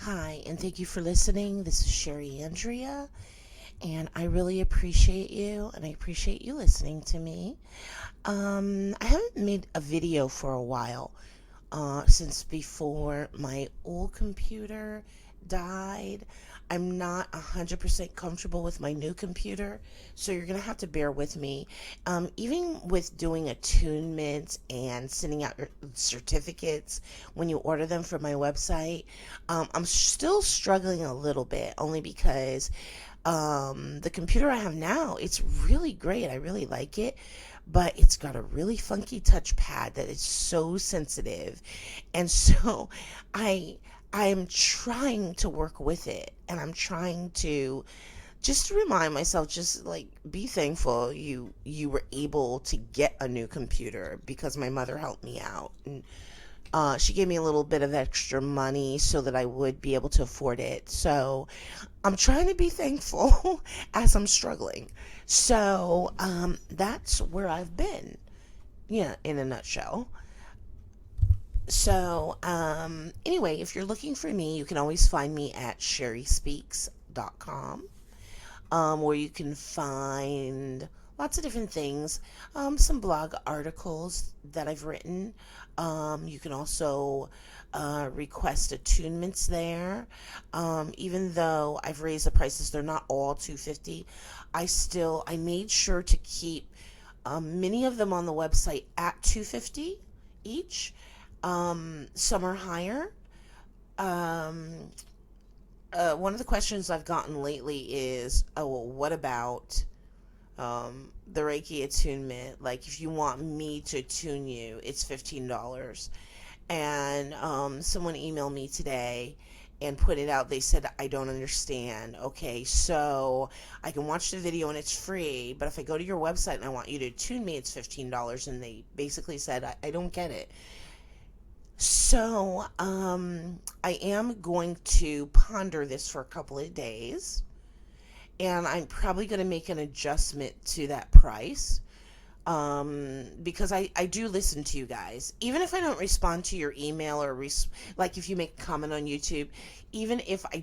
Hi, and thank you for listening. This is Sherry Andrea, and I really appreciate you, and I appreciate you listening to me. I haven't made a video for a while, since before my old computer died. I'm not 100% comfortable with my new computer, so you're going to have to bear with me. Even with doing attunements and sending out your certificates when you order them from my website, I'm still struggling a little bit, only because the computer I have now, it's really great. I really like it, but it's got a really funky touchpad that is so sensitive. And so I I'm trying to work with it, and I'm trying to just remind myself, just like, be thankful you were able to get a new computer, because my mother helped me out, and she gave me a little bit of extra money so that I would be able to afford it. So I'm trying to be thankful as I'm struggling. So that's where I've been, yeah, in a nutshell. So anyway, if you're looking for me, you can always find me at sherryspeaks.com, where you can find lots of different things, some blog articles that I've written. You can also request attunements there. Even though I've raised the prices, they're not all 250. I made sure to keep many of them on the website at 250 each. Some are higher. Um, One of the questions I've gotten lately is, oh, well, what about the Reiki attunement? Like, if you want me to attune you, it's $15. And someone emailed me today and put it out. They said, I don't understand. Okay, so I can watch the video and it's free, but if I go to your website and I want you to attune me, it's $15. And they basically said, I don't get it. So, I am going to ponder this for a couple of days, and I'm probably going to make an adjustment to that price, because I do listen to you guys. Even if I don't respond to your email, or like if you make a comment on YouTube, even if I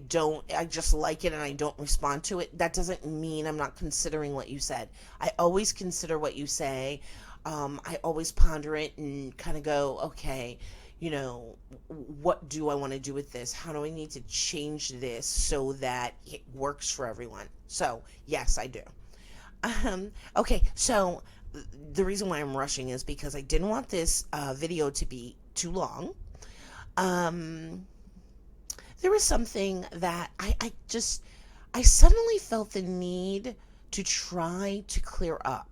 just like it and I don't respond to it, that doesn't mean I'm not considering what you said. I always consider what you say. I always ponder it and kind of go, okay, what do I want to do with this? How do I need to change this so that it works for everyone? So, yes, I do. Okay, so the reason why I'm rushing is because I didn't want this video to be too long. Um, there was something that I suddenly felt the need to try to clear up.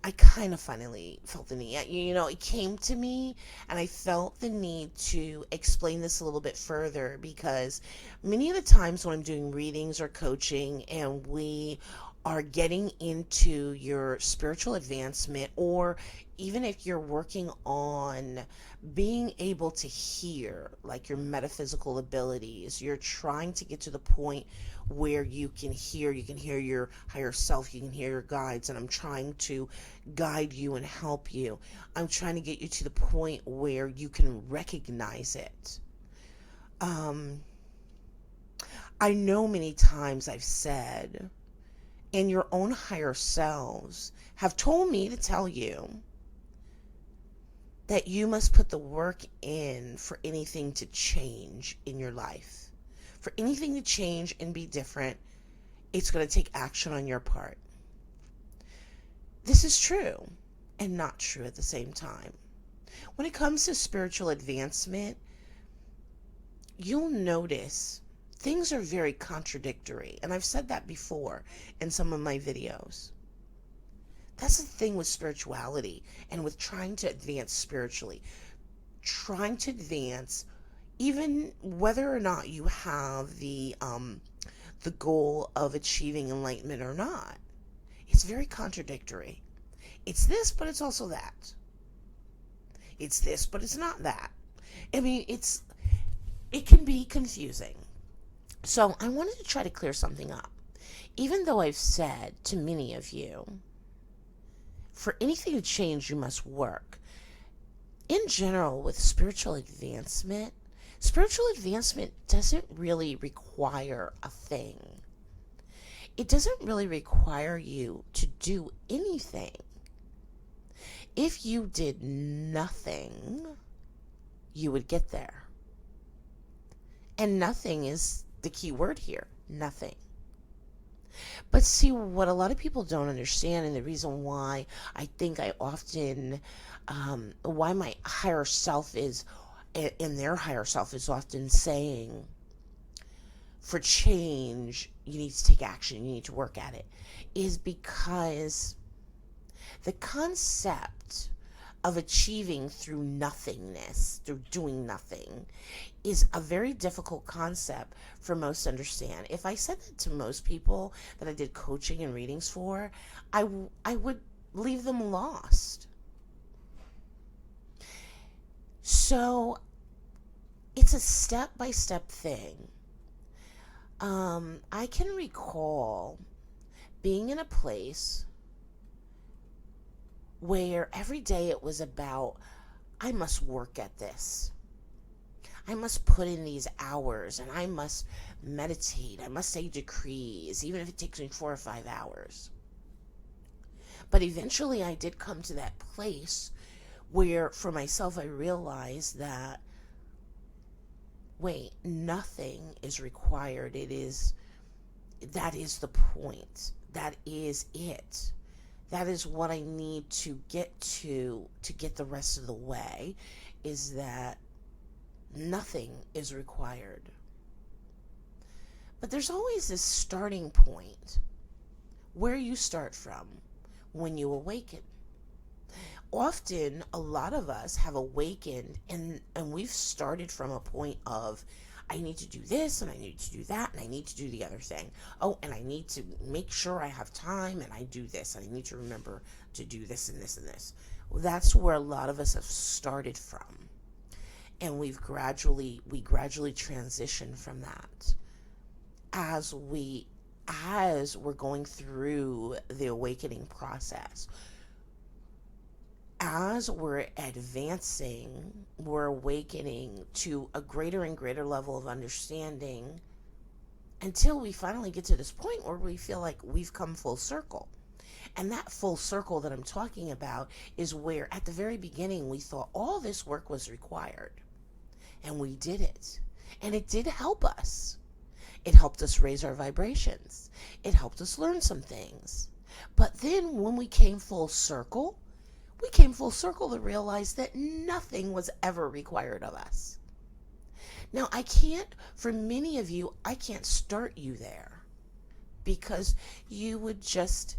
I kind of finally felt the need. It came to me, and I felt the need to explain this a little bit further, because many of the times when I'm doing readings or coaching and we are getting into your spiritual advancement, or even if you're working on being able to hear, like your metaphysical abilities, you're trying to get to the point where you can hear your higher self, you can hear your guides, and I'm trying to guide you and help you. I'm trying to get you to the point where you can recognize it. Um, I know many times I've said, and your own higher selves have told me to tell you, that you must put the work in for anything to change in your life. For anything to change and be different, it's going to take action on your part. This is true and not true at the same time. When it comes to spiritual advancement, you'll notice things are very contradictory. And I've said that before in some of my videos. That's the thing with spirituality and with trying to advance spiritually. Trying to advance, even whether or not you have the goal of achieving enlightenment or not. It's very contradictory. It's this, but it's also that. It's this, but it's not that. I mean, it can be confusing. So I wanted to try to clear something up. Even though I've said to many of you, for anything to change, you must work. In general, with spiritual advancement, Spiritual advancement doesn't really require a thing. It doesn't really require you to do anything. If you did nothing, you would get there. And nothing is the key word here. Nothing. But see, what a lot of people don't understand, and the reason why I think I often, why my higher self is, and their higher self is often saying, for change, you need to take action, you need to work at it, is because the concept of achieving through nothingness, through doing nothing, is a very difficult concept for most to understand. If I said that to most people that I did coaching and readings for, I would leave them lost. So it's a step-by-step thing. I can recall being in a place where every day it was about, I must work at this. I must put in these hours, and I must meditate. I must say decrees, even if it takes me 4 or 5 hours. But eventually I did come to that place where, for myself, I realized that, wait, nothing is required. That is the point. That is it. That is what I need to get to get the rest of the way, is that nothing is required. But there's always this starting point where you start from when you awaken. Often, a lot of us have awakened and we've started from a point of, I need to do this, and I need to do that, and I need to do the other thing. Oh, and I need to make sure I have time, and I do this, and I need to remember to do this and this and this. Well, that's where a lot of us have started from. And we gradually transition from that as we're going through the awakening process. As we're advancing, we're awakening to a greater and greater level of understanding until we finally get to this point where we feel like we've come full circle. And that full circle that I'm talking about is where at the very beginning we thought all this work was required. And we did it. And it did help us. It helped us raise our vibrations. It helped us learn some things. But then when we came full circle to realize that nothing was ever required of us. Now, for many of you, I can't start you there, because you would just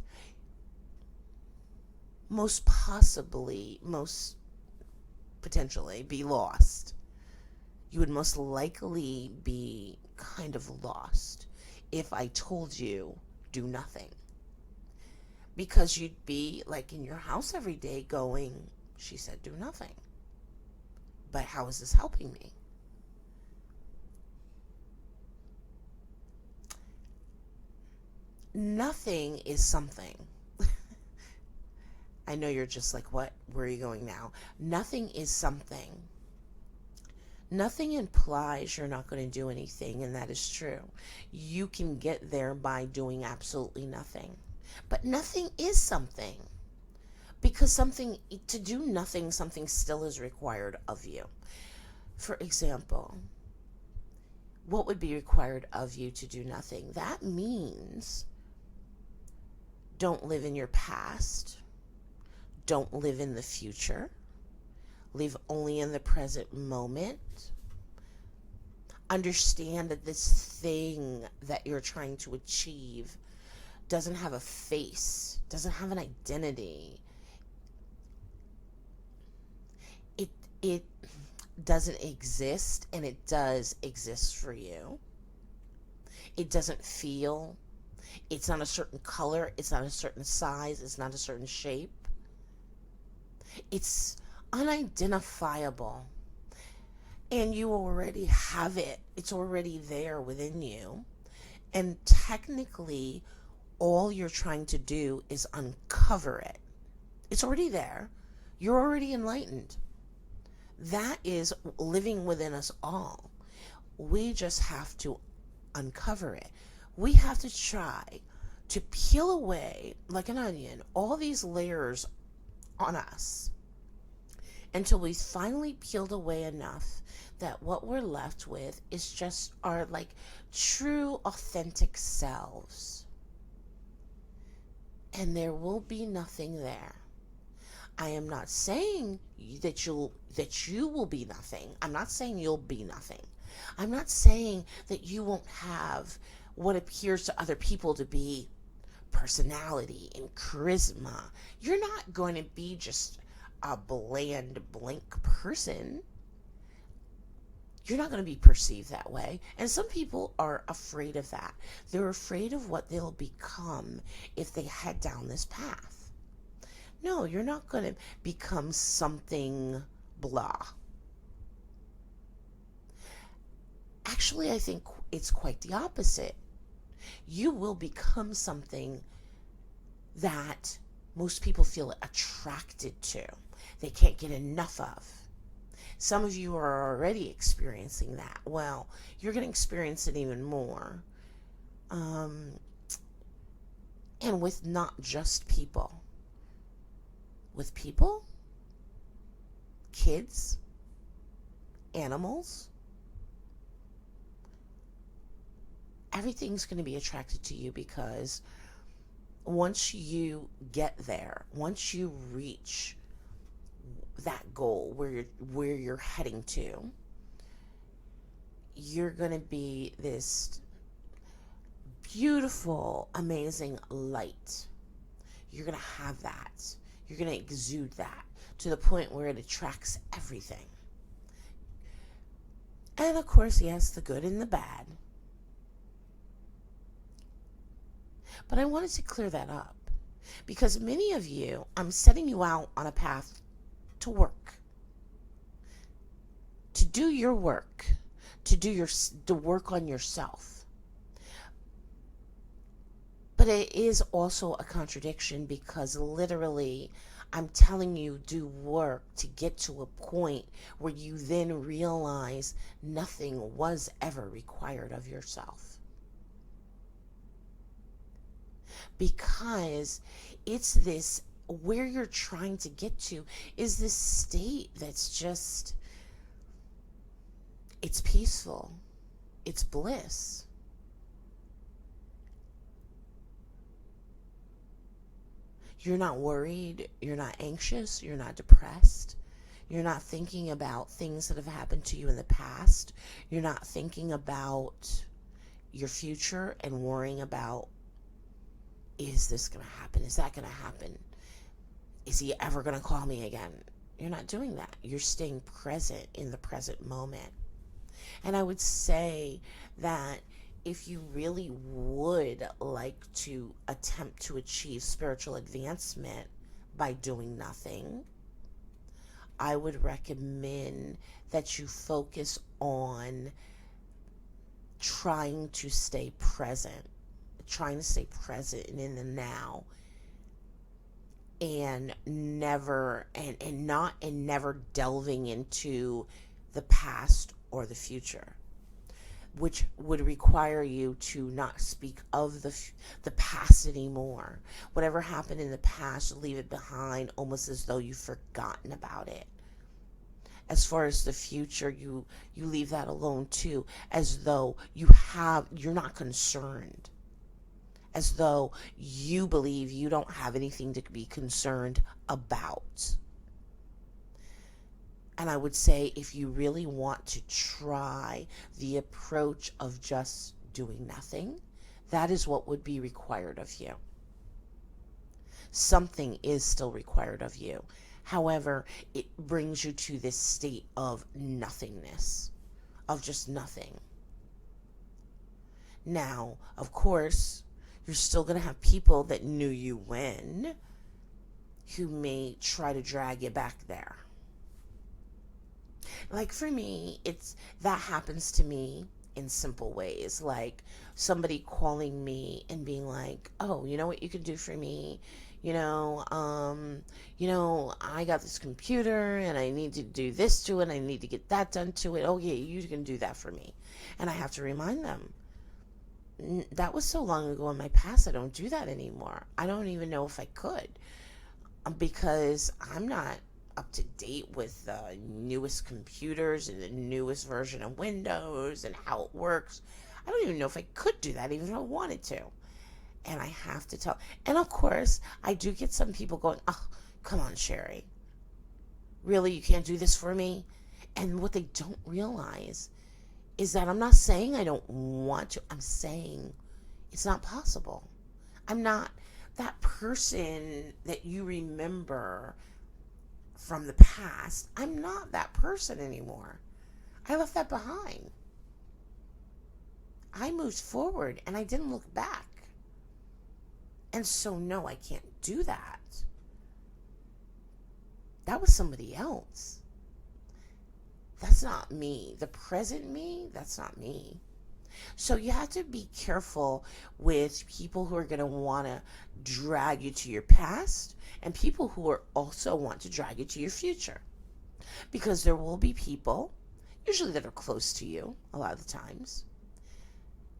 most potentially be lost. You would most likely be kind of lost if I told you do nothing. Because you'd be like in your house every day going, she said do nothing. But how is this helping me? Nothing is something. I know you're just like, what? Where are you going now? Nothing is something. Nothing implies you're not going to do anything, and that is true. You can get there by doing absolutely nothing. But nothing is something. Because to do nothing, something still is required of you. For example, what would be required of you to do nothing? That means don't live in your past. Don't live in the future. Live only in the present moment. Understand that this thing that you're trying to achieve doesn't have a face, doesn't have an identity. It doesn't exist, and it does exist for you. It doesn't feel. It's not a certain color. It's not a certain size. It's not a certain shape. It's unidentifiable. And you already have it. It's already there within you. And technically, all you're trying to do is uncover it. It's already there. You're already enlightened. That is living within us all. We just have to uncover it. We have to try to peel away, like an onion, all these layers on us until we finally peeled away enough that what we're left with is just our like true authentic selves. And there will be nothing there. I am not saying that you will be nothing. I'm not saying you'll be nothing. I'm not saying that you won't have what appears to other people to be personality and charisma. You're not going to be just a bland, blank person. You're not going to be perceived that way. And some people are afraid of that. They're afraid of what they'll become if they head down this path. No, you're not going to become something blah. Actually, I think it's quite the opposite. You will become something that most people feel attracted to. They can't get enough of. Some of you are already experiencing that. Well, you're going to experience it even more. And with not just people. With people, kids, animals, everything's going to be attracted to you, because once you get there, once you reach that goal where you're heading to, you're going to be this beautiful, amazing light. You're going to have that. You're going to exude that to the point where it attracts everything. And of course, yes, the good and the bad. But I wanted to clear that up, because many of you, I'm setting you out on a path to work, to do your work, to work on yourself. But it is also a contradiction, because literally I'm telling you, do work to get to a point where you then realize nothing was ever required of yourself. Because it's this, where you're trying to get to is this state that's just, it's peaceful, it's bliss. You're not worried, you're not anxious, you're not depressed. You're not thinking about things that have happened to you in the past. You're not thinking about your future and worrying about, is this going to happen? Is that going to happen? Is he ever going to call me again? You're not doing that. You're staying present in the present moment. And I would say that if you really would like to attempt to achieve spiritual advancement by doing nothing, I would recommend that you focus on trying to stay present and in the now, and never delving into the past or the future, which would require you to not speak of the past anymore. Whatever happened in the past, leave it behind, almost as though you've forgotten about it. As far as the future, you leave that alone too, as though you're not concerned. As though you believe you don't have anything to be concerned about. And I would say, if you really want to try the approach of just doing nothing, that is what would be required of you. Something is still required of you. However, it brings you to this state of nothingness, of just nothing. Now, of course, you're still going to have people that knew you when, who may try to drag you back there. Like for me, that happens to me in simple ways, like somebody calling me and being like, oh, you know what you can do for me? you know, I got this computer and I need to do this to it. I need to get that done to it. Oh, yeah, you can do that for me. And I have to remind them, that was so long ago in my past. I don't do that anymore. I don't even know if I could, because I'm not up to date with the newest computers and the newest version of Windows and how it works. I don't even know if I could do that, even if I wanted to. And I have to tell. And of course, I do get some people going, oh, come on, Sherry. Really, you can't do this for me? And what they don't realize is that I'm not saying I don't want to. I'm saying it's not possible. I'm not that person that you remember from the past. I'm not that person anymore. I left that behind. I moved forward and I didn't look back. And so, no, I can't do that. That was somebody else. That's not me. The present me, that's not me. So you have to be careful with people who are going to want to drag you to your past and people who are also want to drag you to your future. Because there will be people, usually that are close to you a lot of the times.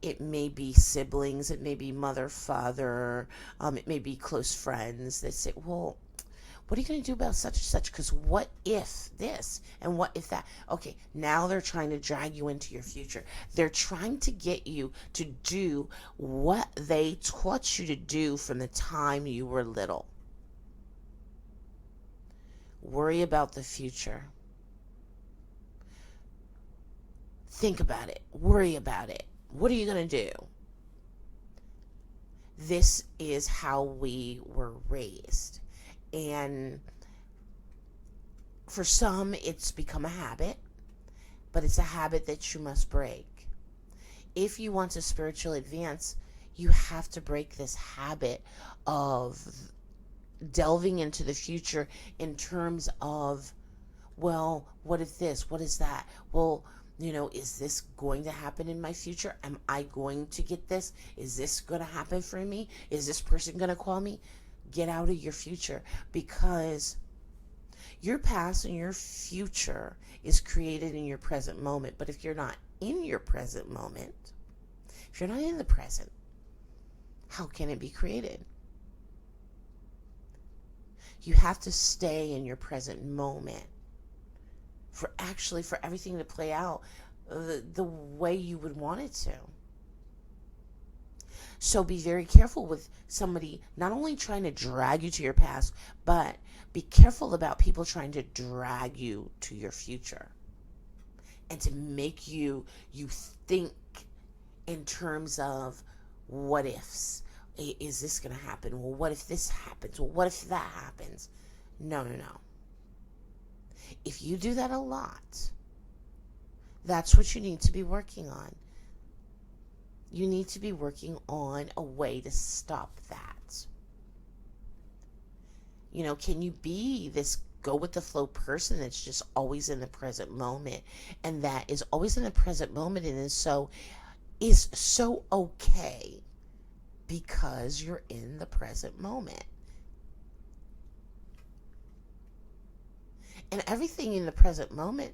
It may be siblings, it may be mother, father, it may be close friends that say, well, what are you going to do about such and such? Because what if this and what if that? Okay, now they're trying to drag you into your future. They're trying to get you to do what they taught you to do from the time you were little. Worry about the future. Think about it. Worry about it. What are you going to do? This is how we were raised. And for some, it's become a habit, but it's a habit that you must break. If you want to spiritually advance, you have to break this habit of delving into the future in terms of, well, what if this? What is that? Well, is this going to happen in my future? Am I going to get this? Is this going to happen for me? Is this person going to call me? Get out of your future, because your past and your future is created in your present moment. But if you're not in your present moment, if you're not in the present, how can it be created? You have to stay in your present moment for everything to play out the way you would want it to. So be very careful with somebody not only trying to drag you to your past, but be careful about people trying to drag you to your future and to make you think in terms of what ifs. Is this going to happen? Well, what if this happens? Well, what if that happens? No. If you do that a lot, that's what you need to be working on. You need to be working on a way to stop that. Can you be this go with the flow person that's just always in the present moment, and that is always in the present moment and is so okay because you're in the present moment? And everything in the present moment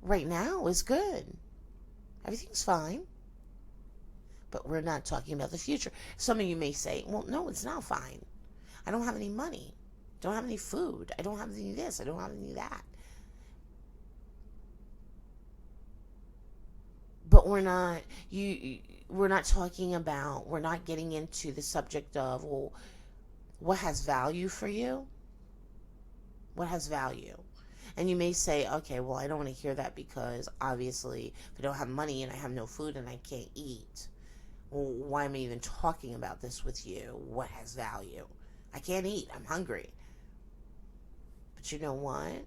right now is good. Everything's fine. But we're not talking about the future. Some of you may say, well, no, it's not fine. I don't have any money. Don't have any food. I don't have any this. I don't have any that. But we're not getting into the subject of, well, what has value for you? What has value? And you may say, okay, well, I don't want to hear that because obviously if I don't have money and I have no food and I can't eat, well, why am I even talking about this with you? What has value? I can't eat. I'm hungry. But you know what?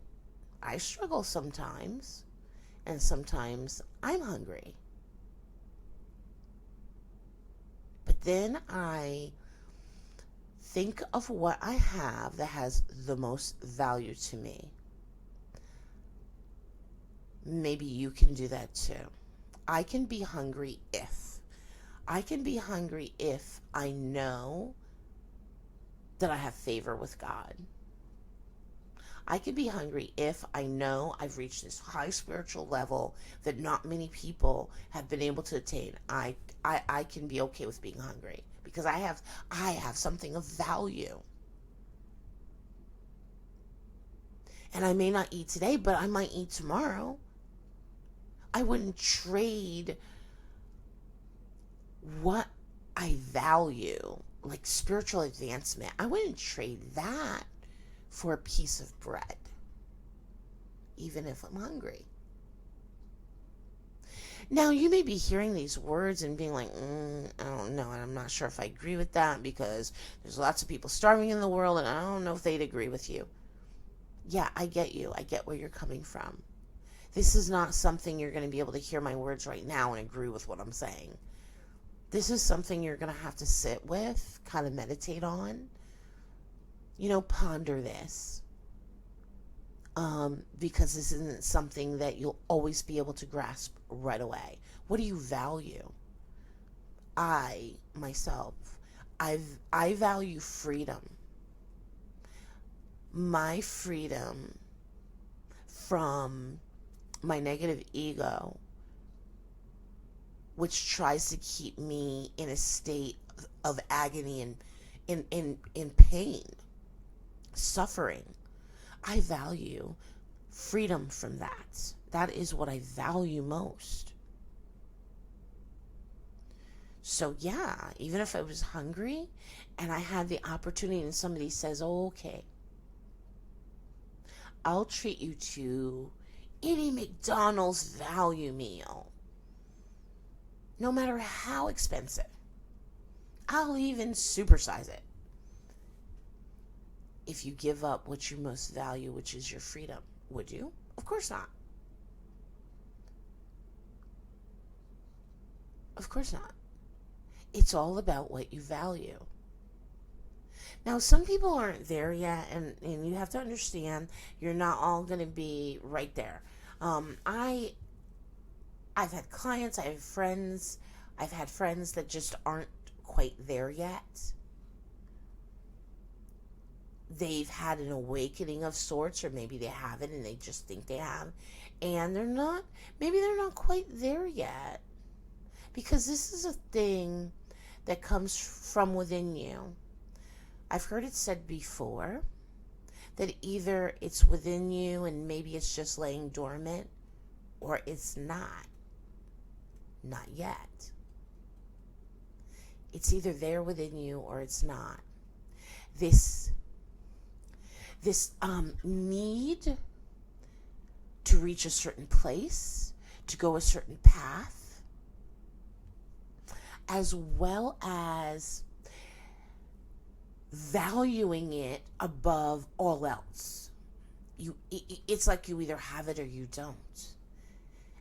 I struggle sometimes, and sometimes I'm hungry. But then I think of what I have that has the most value to me. Maybe you can do that too. I can be hungry if I know that I have favor with God. I can be hungry if I know I've reached this high spiritual level that not many people have been able to attain. I can be okay with being hungry because I have something of value. And I may not eat today, but I might eat tomorrow. I wouldn't trade what I value, like spiritual advancement. I wouldn't trade that for a piece of bread, even if I'm hungry. Now, you may be hearing these words and being like, I don't know, and I'm not sure if I agree with that because there's lots of people starving in the world, and I don't know if they'd agree with you. Yeah, I get you. I get where you're coming from. This is not something you're going to be able to hear my words right now and agree with what I'm saying. This is something you're going to have to sit with, kind of meditate on, ponder this. Because this isn't something that you'll always be able to grasp right away. What do you value? Myself, I value freedom. My freedom from my negative ego, which tries to keep me in a state of agony and in pain, suffering. I value freedom from that. That is what I value most. So yeah, even if I was hungry and I had the opportunity and somebody says, oh, okay, I'll treat you to any McDonald's value meal, no matter how expensive. I'll even supersize it. If you give up what you most value, which is your freedom, would you? Of course not. Of course not. It's all about what you value. Now, some people aren't there yet, and you have to understand you're not all going to be right there. I've had clients, I have friends, I've had friends that just aren't quite there yet. They've had an awakening of sorts, or maybe they haven't and they just think they have, and maybe they're not quite there yet, because this is a thing that comes from within you. I've heard it said before that either it's within you and maybe it's just laying dormant, or it's not yet. It's either there within you or it's not. This need to reach a certain place, to go a certain path, as well as valuing it above all else. It's like you either have it or you don't.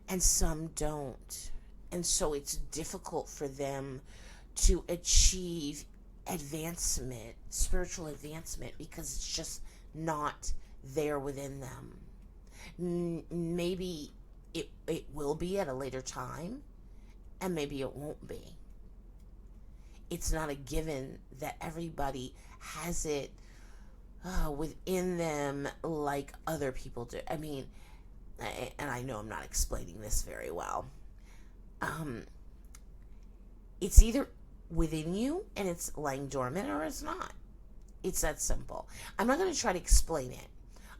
And some don't. And so it's difficult for them to achieve advancement, spiritual advancement, because it's just not there within them. Maybe it will be at a later time, and maybe it won't be. It's not a given that everybody has it within them like other people do. I mean, and I know I'm not explaining this very well. It's either within you and it's lying dormant, or it's not. It's that simple. I'm not going to try to explain it.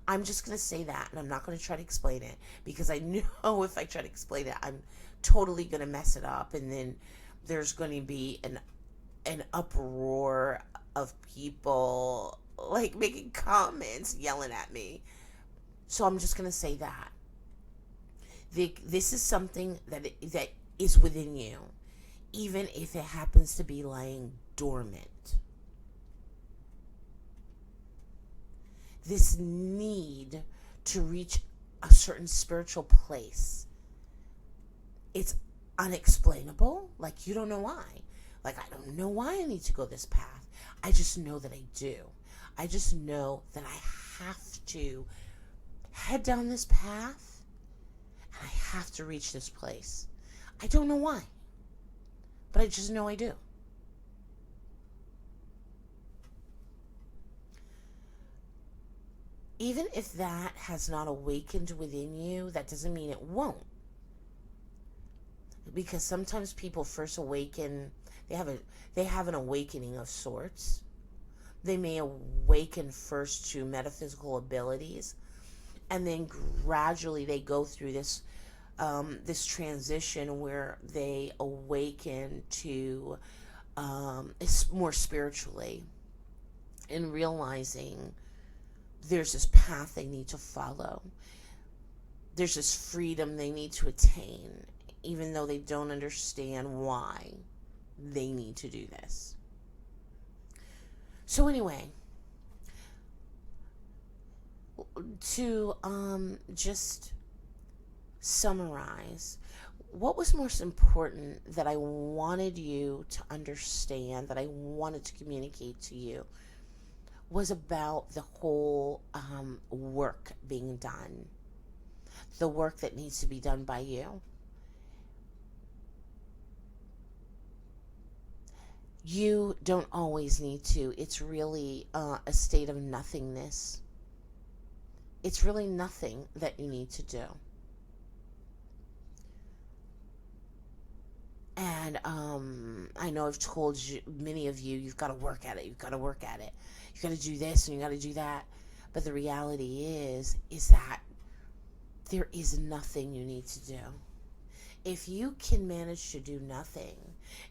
I'm just going to say that, and I'm not going to try to explain it, because I know if I try to explain it, I'm totally going to mess it up, and then there's going to be an uproar of people like making comments, yelling at me. So I'm just going to say that. This is something that is within you, even if it happens to be lying dormant. This need to reach a certain spiritual place, it's unexplainable. Like, you don't know why. Like, I don't know why I need to go this path. I just know that I do. I just know that I have to head down this path, and I have to reach this place. I don't know why, but I just know I do. Even if that has not awakened within you, that doesn't mean it won't. Because sometimes people first awaken, they have an awakening of sorts. They may awaken first to metaphysical abilities, and then gradually they go through this transition where they awaken to more spiritually, and realizing there's this path they need to follow. There's this freedom they need to attain, even though they don't understand why they need to do this. So anyway, to just summarize, what was most important that I wanted you to understand, that I wanted to communicate to you, was about the whole work being done. The work that needs to be done by you. You don't always need to. It's really a state of nothingness. It's really nothing that you need to do. And I know I've told you, many of you, you've got to work at it. You've got to work at it. You've got to do this and you got to do that. But the reality is that there is nothing you need to do. If you can manage to do nothing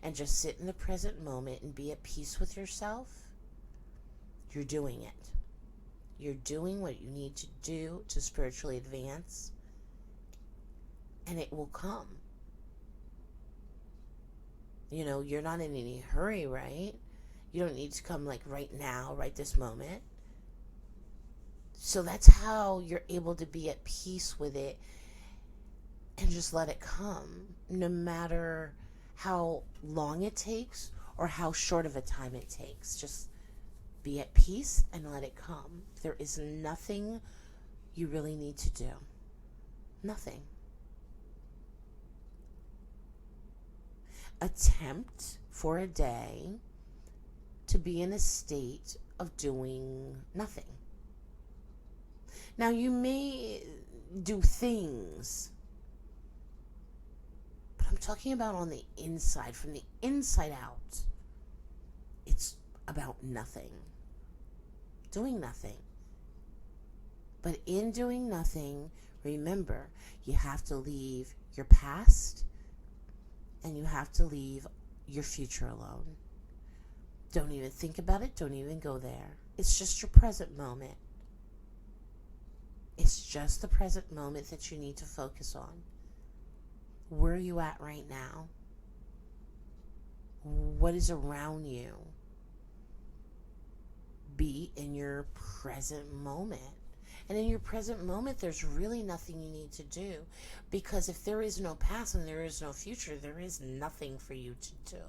and just sit in the present moment and be at peace with yourself, you're doing it. You're doing what you need to do to spiritually advance, and it will come. You know, you're not in any hurry, right? You don't need to come like right now, right this moment. So that's how you're able to be at peace with it and just let it come, no matter how long it takes or how short of a time it takes. Just be at peace and let it come. There is nothing you really need to do. Nothing. Attempt for a day to be in a state of doing nothing. Now, you may do things, but I'm talking about on the inside, from the inside out. It's about nothing. Doing nothing. But in doing nothing, remember, you have to leave your past and you have to leave your future alone. Don't even think about it. Don't even go there. It's just your present moment. It's just the present moment that you need to focus on. Where are you at right now? What is around you? Be in your present moment. And in your present moment, there's really nothing you need to do. Because if there is no past and there is no future, there is nothing for you to do.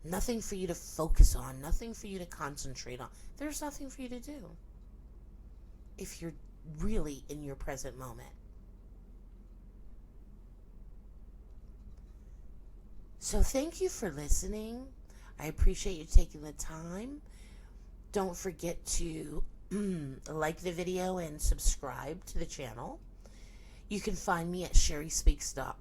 Nothing for you to focus on. Nothing for you to concentrate on. There's nothing for you to do if you're really in your present moment. So thank you for listening. I appreciate you taking the time. Don't forget to like the video and subscribe to the channel. You can find me at sherryspeaks.com.